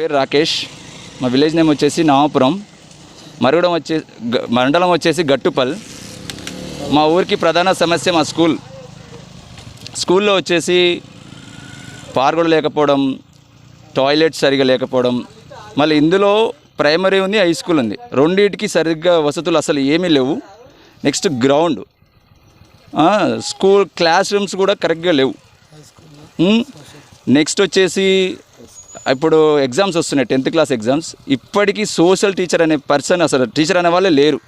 పేరు రాకేష్. మా village name వచ్చేసి నామపురం, మరుగుడం మండలం వచ్చేసి గట్టుపల్. మా ఊరికి ప్రధాన సమస్య మా స్కూల్లో వచ్చేసి పార్కులు లేకపోవడం, టాయిలెట్ సరిగా లేకపోవడం, మళ్ళీ ఇందులో ప్రైమరీ ఉంది, హై స్కూల్ ఉంది. రెండింటికి సరిగ్గా వసతులు అసలు ఏమీ లేవు. Next ground, school class rooms కూడా కరెక్ట్గా లేవు. నెక్స్ట్ వచ్చేసి ఇప్పుడు ఎగ్జామ్స్ వస్తున్నాయి, 10th క్లాస్ ఎగ్జామ్స్. ఇప్పటికీ సోషల్ టీచర్ అనే పర్సన్, అసలు టీచర్ అనే వాళ్ళే లేరు.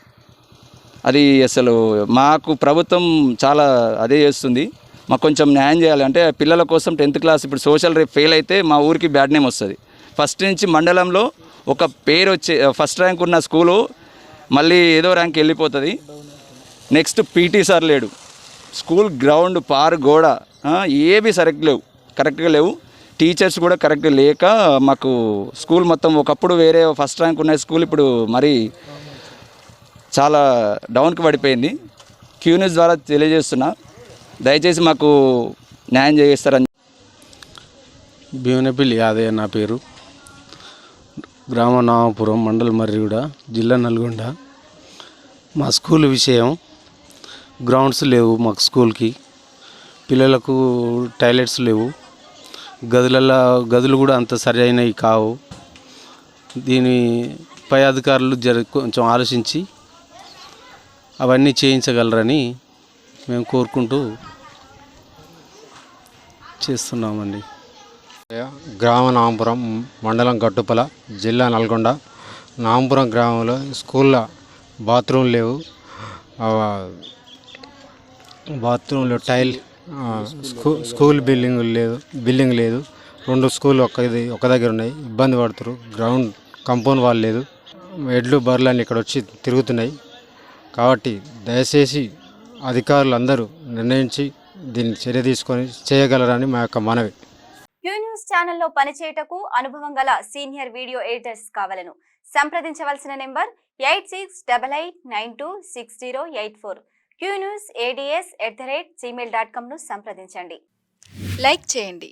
అది అసలు మాకు ప్రభుత్వం చాలా అదే చేస్తుంది. మాకు కొంచెం న్యాయం చేయాలి. అంటే పిల్లల కోసం 10th క్లాస్ ఇప్పుడు సోషల్ రేపు ఫెయిల్ అయితే మా ఊరికి బ్యాడ్ నేమ్ వస్తుంది. ఫస్ట్ నుంచి మండలంలో ఒక పేరు వచ్చే ఫస్ట్ ర్యాంక్ ఉన్న స్కూలు మళ్ళీ ఏదో ర్యాంక్ వెళ్ళిపోతుంది. నెక్స్ట్ పీటీ సార్ లేడు. స్కూల్ గ్రౌండ్, పార్క్, గోడ ఏవి కరెక్ట్గా లేవు. టీచర్స్ కూడా కరెక్ట్గా లేక మాకు స్కూల్ మొత్తం ఒకప్పుడు వేరే ఫస్ట్ ర్యాంక్ ఉన్న స్కూల్ ఇప్పుడు మరి చాలా డౌన్కి పడిపోయింది. క్యూ న్యూస్ ద్వారా తెలియజేస్తున్నా, దయచేసి మాకు న్యాయం చేస్తారని. భీమనపల్లి యాదయ్య నా పేరు. గ్రామం నామపురం, మండలం మర్రిగూడ, జిల్లా నల్గొండ. మా స్కూల్ విషయం, గ్రౌండ్స్ లేవు మాకు స్కూల్కి, పిల్లలకు టాయిలెట్స్ లేవు, గదులు కూడా అంత సరైనవి కావు. దీని పై అధికారులు కొంచెం ఆలోచించి అవన్నీ చేయించగలరని మేము కోరుకుంటూ చేస్తున్నామండి. గ్రామ నామపురం, మండలం గట్టుపల, జిల్లా నల్గొండ. నామపురం గ్రామంలో స్కూల్లో బాత్రూమ్ లేవు, బాత్రూంలో స్కూల్ బిల్డింగ్ లేదు. 2 స్కూల్ ఒక దగ్గర ఉన్నాయి, ఇబ్బంది పడుతున్నారు. గ్రౌండ్ కంపౌండ్ వాల్ లేదు. ఎడ్లు బర్రెలు ఇక్కడ వచ్చి తిరుగుతున్నాయి. కాబట్టి దయచేసి అధికారులు అందరూ నిర్ణయించి దీన్ని చర్య తీసుకొని చేయగలరని మా యొక్క మనవి. క్యూ న్యూస్ ఛానల్లో పనిచేయటకు అనుభవం గల సీనియర్ వీడియో ఎడిటర్స్ కావాలను సంప్రదించవలసిన నెంబర్ 8688926084. qnewsads@gmail.com ను సంప్రదించండి. లైక్ చేయండి.